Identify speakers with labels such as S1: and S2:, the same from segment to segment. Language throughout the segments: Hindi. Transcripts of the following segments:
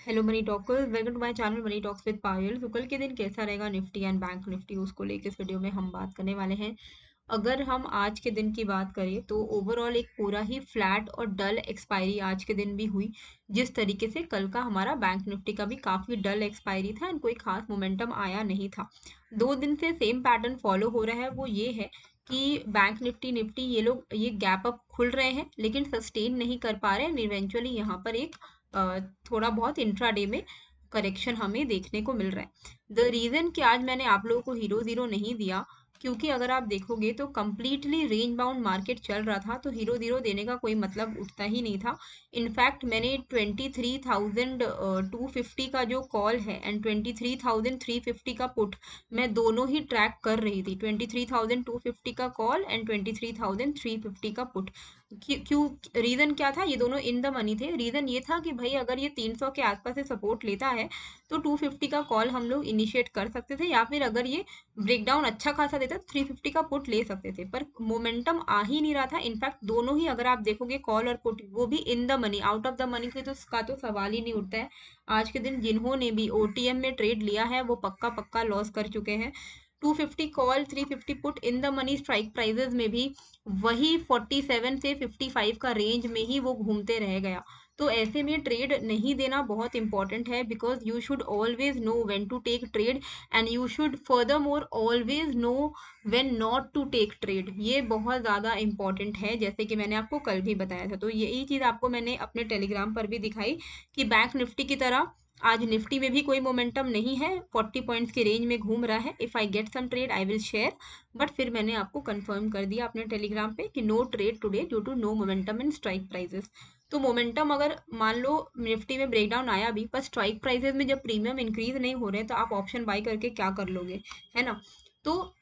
S1: Hello money talkers, welcome to my channel money talks with Payal. तो कल के दिन कैसा रहेगा निफ्टी एंड बैंक निफ्टी, उसको लेकर इस वीडियो में हम बात करने वाले हैं। अगर हम आज के दिन की बात करें तो ओवरऑल एक पूरा ही फ्लैट और डल एक्सपायरी आज के दिन भी हुई। जिस तरीके से कल का हमारा बैंक निफ्टी का भी काफी डल एक्सपायरी था एंड कोई खास मोमेंटम आया नहीं था। 2 दिन से सेम पैटर्न फॉलो हो रहा है, वो ये है कि बैंक निफ्टी निफ्टी ये लोग ये गैप अप खुल रहे हैं लेकिन सस्टेन नहीं कर पा रहे हैं। इवेंचुअली यहाँ पर एक अ, थोड़ा बहुत इंट्राडे में करेक्शन हमें देखने को मिल रहा है। द रीजन कि आज मैंने आप लोगों को हीरो जीरो नहीं दिया, क्योंकि अगर आप देखोगे तो कंप्लीटली रेंज बाउंड मार्केट चल रहा था, तो हीरो जीरो देने का कोई मतलब उठता ही नहीं था। इनफैक्ट मैंने 23,250 का जो कॉल है एंड 23,350 का पुट, मैं दोनों ही ट्रैक कर रही थी। 23,250 का कॉल एंड 23,350 का पुट। क्यों? रीजन क्या था? ये दोनों इन द मनी थे। रीजन ये था कि भाई अगर ये 300 के आसपास से सपोर्ट लेता है तो 250 का कॉल हम लोग इनिशिएट कर सकते थे, या फिर अगर ये ब्रेकडाउन अच्छा खासा देता तो 350 का पुट ले सकते थे। पर मोमेंटम आ ही नहीं रहा था। इनफैक्ट दोनों ही अगर आप देखोगे कॉल और पुट, वो भी इन the money, out of the money के तो उसका तो सवाल ही नहीं उठता है। आज के दिन जिन्होंने भी ओटीएम में ट्रेड लिया है वो पक्का पक्का लॉस कर चुके हैं। 250 call, 350 put in the money strike prices में भी वही 47 से 55 का रेंज में ही वो घूमते रह गया। तो ऐसे में ट्रेड नहीं देना बहुत इंपॉर्टेंट है, because you should always know when to take trade and you should further more always know when not to take trade. ये बहुत ज़्यादा इंपॉर्टेंट है, जैसे कि मैंने आपको कल भी बताया था। तो यही चीज़ आपको मैंने अपने टेलीग्राम पर भी दिखाई कि बैंक निफ्टी की तरह आज निफ्टी में भी कोई मोमेंटम नहीं है, 40 पॉइंट्स की रेंज में घूम रहा है। If I get some trade I will share, but फिर मैंने आपको कंफर्म कर दिया अपने टेलीग्राम पे कि no trade today due to no momentum in strike prices. तो मोमेंटम अगर मान लो निफ्टी में ब्रेकडाउन आया भी, पर स्ट्राइक प्राइजेस में जब प्रीमियम इंक्रीज नहीं हो रहे तो आप ऑप्शन बाय करके क्या कर लोगे, है ना? तो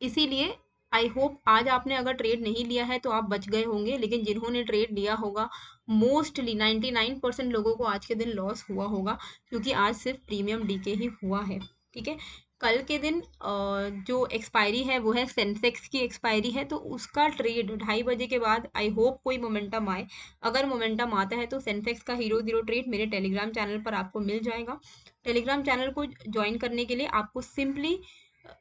S1: इसीलिए आई होप आज आपने अगर ट्रेड नहीं लिया है तो आप बच गए होंगे, लेकिन जिन्होंने ट्रेड लिया होगा मोस्टली 99% लोगों को आज के दिन लॉस हुआ होगा, क्योंकि आज सिर्फ प्रीमियम डीके ही हुआ है। ठीक है। कल के दिन जो एक्सपायरी है वो है सेंसेक्स की एक्सपायरी है, तो उसका ट्रेड 2:30 बजे के बाद आई होप कोई मोमेंटम आए। अगर मोमेंटम आता है तो सेंसेक्स का हीरो जीरो ट्रेड मेरे टेलीग्राम चैनल पर आपको मिल जाएगा। टेलीग्राम चैनल को ज्वाइन करने के लिए आपको सिंपली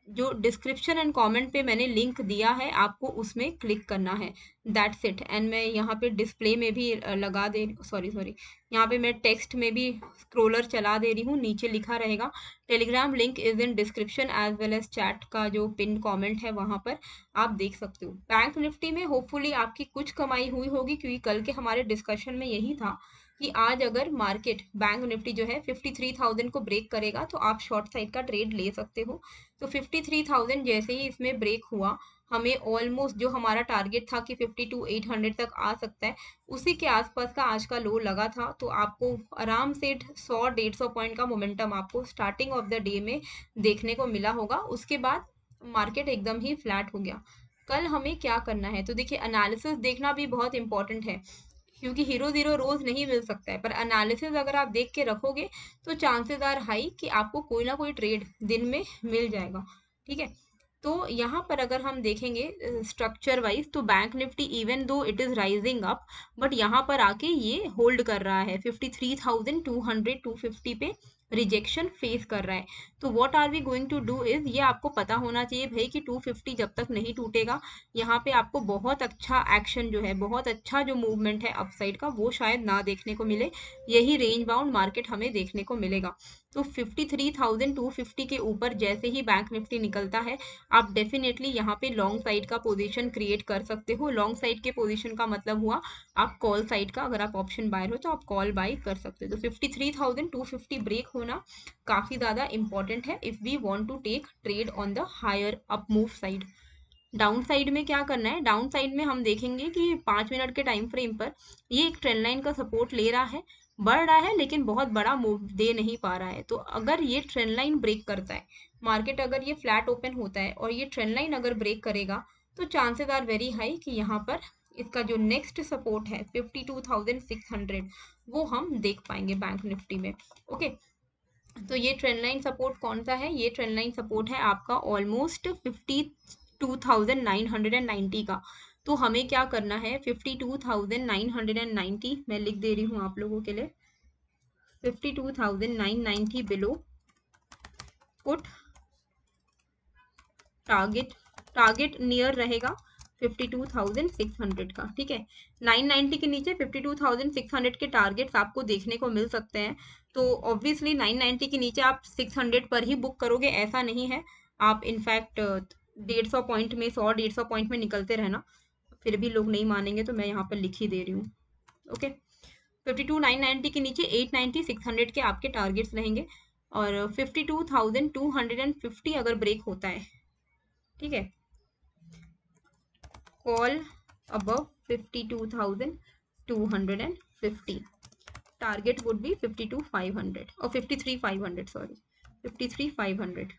S1: जो डिस्क्रिप्शन एंड कमेंट पे मैंने लिंक दिया है आपको उसमें क्लिक करना है। That's it. एंड मैं यहाँ पे डिस्प्ले में भी लगा दे, सॉरी सॉरी, यहाँ पे मैं टेक्स्ट में भी स्क्रोलर चला दे रही हूँ, नीचे लिखा रहेगा Telegram link is in description as well as chat का जो पिन कमेंट है वहां पर आप देख सकते हो। बैंक निफ्टी में होपफुली आपकी कुछ कमाई हुई होगी, क्योंकि कल के हमारे डिस्कशन में यही था कि आज अगर मार्केट बैंक निफ्टी जो है 53,000 को ब्रेक करेगा तो आप शॉर्ट साइड का ट्रेड ले सकते हो। तो 53,000 जैसे ही इसमें ब्रेक हुआ, हमें ऑलमोस्ट जो हमारा टारगेट था कि 52,800 तक आ सकता है, उसी के आसपास का आज का लो लगा था। तो आपको आराम से 100-150 पॉइंट का मोमेंटम आपको स्टार्टिंग ऑफ द डे में देखने को मिला होगा। उसके बाद मार्केट एकदम ही फ्लैट हो गया। कल हमें क्या करना है? तो देखिए, एनालिसिस देखना भी बहुत इंपॉर्टेंट है, क्योंकि हीरो जीरो रोज नहीं मिल सकता है, पर एनालिसिस अगर आप देख के रखोगे तो चांसेस आर हाई कि आपको कोई ना कोई ट्रेड दिन में मिल जाएगा। ठीक है। तो यहाँ पर अगर हम देखेंगे स्ट्रक्चर वाइज, तो bank Nifty even though it is rising up, but यहाँ पर आके ये होल्ड कर रहा है 53,200 250 पे, रिजेक्शन फेस कर रहा है। तो what are we going to do is, ये आपको पता होना चाहिए भाई कि 250 जब तक नहीं टूटेगा, यहाँ पे आपको बहुत अच्छा एक्शन जो है, बहुत अच्छा जो मूवमेंट है अपसाइड का, वो शायद ना देखने को मिले। यही रेंज बाउंड मार्केट हमें देखने को मिलेगा। तो 53,250 के ऊपर जैसे ही बैंक निफ्टी निकलता है, आप डेफिनेटली यहाँ पे लॉन्ग साइड का पोजीशन क्रिएट कर सकते हो। लॉन्ग साइड के पोजीशन का मतलब हुआ आप कॉल साइड का, अगर आप ऑप्शन बायर हो तो आप कॉल बाय कर सकते हो। तो 53,250 ब्रेक होना काफी ज्यादा इंपॉर्टेंट है if we want to take trade on the higher up move side. Down side में क्या करना है? डाउन साइड में हम देखेंगे कि 5 मिनट के टाइम फ्रेम पर ये एक ट्रेंड लाइन का सपोर्ट ले रहा है, बढ़ रहा है, लेकिन बहुत बड़ा मूव दे नहीं पा रहा है। तो अगर ये ट्रेंड लाइन ब्रेक करता है, मार्केट अगर ये फ्लैट ओपन होता है और ये ट्रेंड लाइन अगर ब्रेक करेगा, तो चांसेस आर वेरी हाई कि यहाँ पर इसका जो नेक्स्ट सपोर्ट है 52,600, वो हम देख पाएंगे बैंक निफ्टी में। ओके। तो ये ट्रेंड लाइन सपोर्ट कौन सा है? ये ट्रेंड लाइन सपोर्ट है आपका ऑलमोस्ट 52,990 का। तो हमें क्या करना है? 52,990 मैं लिख दे रही हूँ आप लोगों के लिए। 52,990 बिलो पुट टारगेट नियर रहेगा 52,600 का, ठीक है। 990 के नीचे 52,600 के टारगेट्स आपको देखने को मिल सकते हैं। तो ऑब्वियसली 990 के नीचे आप 600 पर ही बुक करोगे ऐसा नहीं है, आप इनफैक्ट 150 पॉइंट में 100-150 पॉइंट में निकलते रहना। फिर भी लोग नहीं मानेंगे तो मैं यहाँ पर लिख ही दे रही हूँ, ओके। 52,990 के नीचे 890 600 के आपके टारगेट्स रहेंगे, और 52,250 अगर ब्रेक होता है, ठीक है, call above 52,250, target would B 52,500 और 53,500, सॉरी 53,500।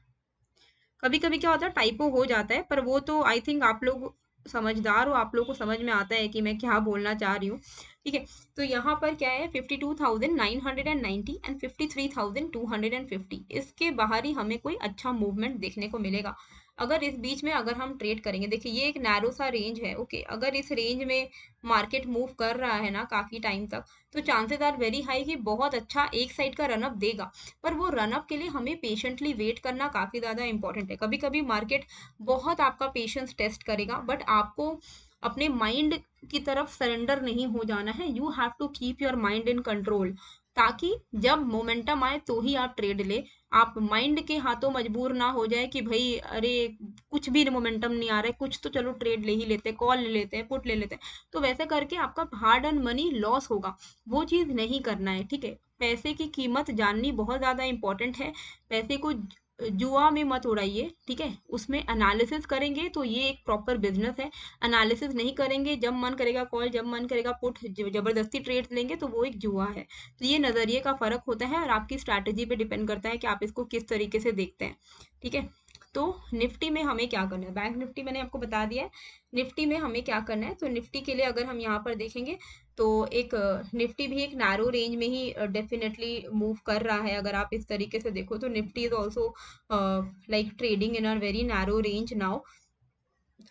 S1: कभी कभी क्या होता है टाइपो हो जाता है, पर वो तो आई थिंक आप लोग समझदार हो, आप लोग को समझ में आता है कि मैं क्या बोलना चाह रही हूँ, ठीक है। तो यहाँ पर क्या है 52,990 एंड 53,250, इसके बाहर ही हमें कोई अच्छा मूवमेंट देखने को मिलेगा। अगर इस बीच में अगर हम ट्रेड करेंगे, देखिए ये एक नैरो सा रेंज है, ओके। अगर इस रेंज में मार्केट मूव कर रहा है ना काफी टाइम तक, तो चांसेस आर वेरी हाई कि बहुत अच्छा एक साइड का रनअप देगा। पर वो रनअप के लिए हमें पेशेंटली वेट करना काफी ज्यादा इंपॉर्टेंट है। कभी कभी मार्केट बहुत आपका पेशेंस टेस्ट करेगा, बट आपको अपने माइंड की तरफ सरेंडर नहीं हो जाना है। You have to keep your mind in control, ताकि जब मोमेंटम आए तो ही आप ट्रेड ले। आप माइंड के हाथों मजबूर ना हो जाए कि भाई अरे कुछ भी मोमेंटम नहीं आ रहा है, कुछ तो चलो ट्रेड ले ही लेते हैं, कॉल ले लेते हैं, पुट ले लेते हैं, तो वैसे करके आपका हार्ड अर्न मनी लॉस होगा। वो चीज नहीं करना है, ठीक है। पैसे की कीमत जाननी बहुत ज्यादा इंपॉर्टेंट है। पैसे को जुआ में मत उड़ाइए, ठीक है। उसमें एनालिसिस करेंगे तो ये एक प्रॉपर बिजनेस है। एनालिसिस नहीं करेंगे, जब मन करेगा कॉल, जब मन करेगा पुट, जबरदस्ती ट्रेड लेंगे, तो वो एक जुआ है। तो ये नजरिए का फर्क होता है और आपकी स्ट्रैटेजी पे डिपेंड करता है कि आप इसको किस तरीके से देखते हैं, ठीक है। तो निफ्टी में हमें क्या करना है, बैंक निफ्टी मैंने आपको बता दिया है। निफ्टी में हमें क्या करना है, तो निफ्टी के लिए अगर हम यहाँ पर देखेंगे तो एक निफ्टी भी एक नैरो रेंज में ही डेफिनेटली मूव कर रहा है। अगर आप इस तरीके से देखो तो Nifty is also like trading in a very narrow range now.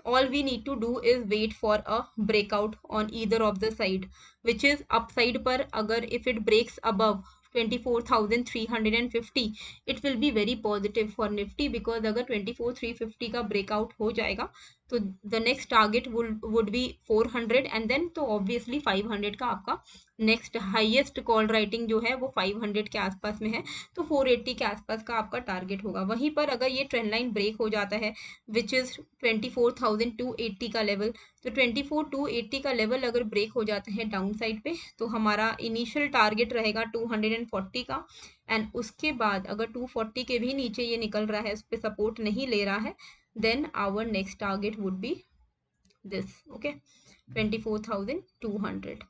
S1: all we need to do is wait for a breakout on either of the side, which is upside पर अगर if it breaks above 24,350 it will be very positive for nifty, because अगर 24,350 का breakout हो जाएगा तो the next target would be 400 and then तो obviously 500 का आपका नेक्स्ट हाईएस्ट कॉल राइटिंग जो है वो 500 के आसपास में है, तो 480 के आसपास का आपका टारगेट होगा। वहीं पर अगर ये ट्रेंड लाइन ब्रेक हो जाता है विच इज 24,280 का लेवल, तो 24,280 का लेवल अगर ब्रेक हो जाता है डाउन साइड पे, तो हमारा इनिशियल टारगेट रहेगा 240 का। एंड उसके बाद अगर 240 के भी नीचे ये निकल रहा है, उस पर सपोर्ट नहीं ले रहा है, then our next target would be this, okay, 24,200।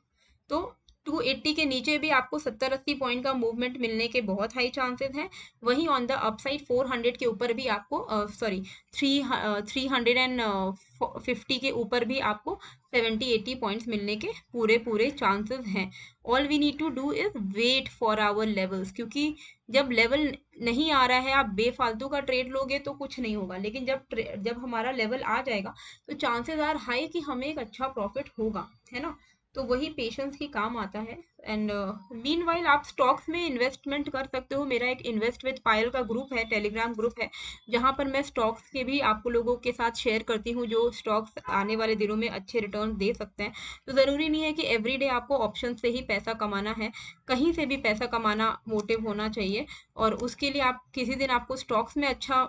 S1: तो 280 के नीचे भी आपको 70-80 पॉइंट का मूवमेंट मिलने के बहुत हाई चांसेस हैं। वहीं ऑन द अपसाइड 400 के ऊपर भी आपको सॉरी 350 के ऊपर भी आपको 70-80 पॉइंट्स मिलने के पूरे चांसेस हैं। All we need to do is wait for our levels, क्योंकि जब लेवल नहीं आ रहा है आप बेफालतू का ट्रेड लोगे तो कुछ नहीं होगा, लेकिन जब हमारा लेवल आ जाएगा तो चांसेस आर हाई कि हमें एक अच्छा प्रॉफिट होगा, है ना। तो वही पेशेंस ही काम आता है। एंड मीनवाइल आप स्टॉक्स में इन्वेस्टमेंट कर सकते हो। मेरा एक इन्वेस्ट विद पायल का ग्रुप है, टेलीग्राम ग्रुप है, जहां पर मैं स्टॉक्स के भी आप लोगों के साथ शेयर करती हूँ जो स्टॉक्स आने वाले दिनों में अच्छे रिटर्न दे सकते हैं। तो ज़रूरी नहीं है कि एवरीडे आपको ऑप्शन से ही पैसा कमाना है, कहीं से भी पैसा कमाना मोटिव होना चाहिए। और उसके लिए आप किसी दिन आपको स्टॉक्स में अच्छा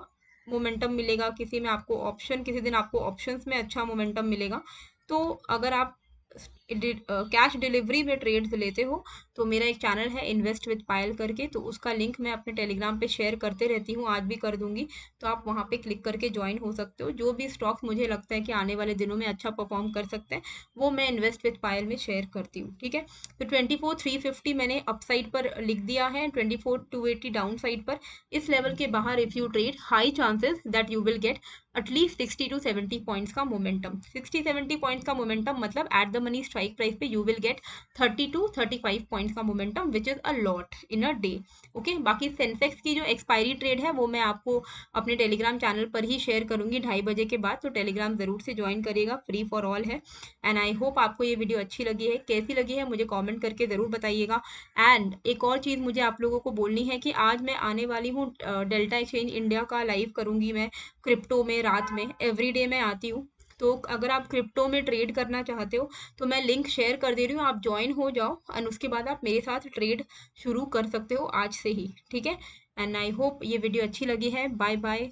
S1: मोमेंटम मिलेगा, किसी दिन आपको ऑप्शंस में अच्छा मोमेंटम मिलेगा। तो अगर आप कैश डिलीवरी में ट्रेड्स लेते हो तो मेरा एक चैनल है इन्वेस्ट विद पायल करके, तो उसका लिंक मैं अपने टेलीग्राम पे शेयर करते रहती हूँ, आज भी कर दूंगी। तो आप वहाँ पे क्लिक करके ज्वाइन हो सकते हो। जो भी स्टॉक्स मुझे लगता है कि आने वाले दिनों में अच्छा परफॉर्म कर सकते हैं वो मैं इन्वेस्ट विद पायल में शेयर करती हूँ, ठीक है। तो 24,350 मैंने अपसाइड पर लिख दिया है, 24,280 डाउन साइड पर। इस लेवल के बाहर if you trade, high chances that you will get at least 60 to 70 points का मोमेंटम। 60-70 पॉइंट्स का मोमेंटम मतलब at the money strike strike price पे you will get 30 to 35 points का momentum which is a lot in a day. Okay, बाकी सेंसेक्स की जो एक्सपायरी ट्रेड है वो मैं आपको अपने टेलीग्राम चैनल पर ही शेयर करूंगी 2:30 बजे के बाद, तो टेलीग्राम जरूर से ज्वाइन करिएगा, फ्री फॉर ऑल है। एंड आई होप आपको ये वीडियो अच्छी लगी है, कैसी लगी है मुझे कमेंट करके ज़रूर बताइएगा। एंड एक और चीज़ मुझे आप लोगों को बोलनी है कि आज मैं आने वाली हूँ डेल्टा एक्सचेंज इंडिया का लाइव करूँगी मैं क्रिप्टो में, रात में एवरीडे मैं आती हूँ। तो अगर आप क्रिप्टो में ट्रेड करना चाहते हो तो मैं लिंक शेयर कर दे रही हूँ, आप ज्वाइन हो जाओ एंड उसके बाद आप मेरे साथ ट्रेड शुरू कर सकते हो आज से ही, ठीक है। एंड आई होप ये वीडियो अच्छी लगी है। Bye bye.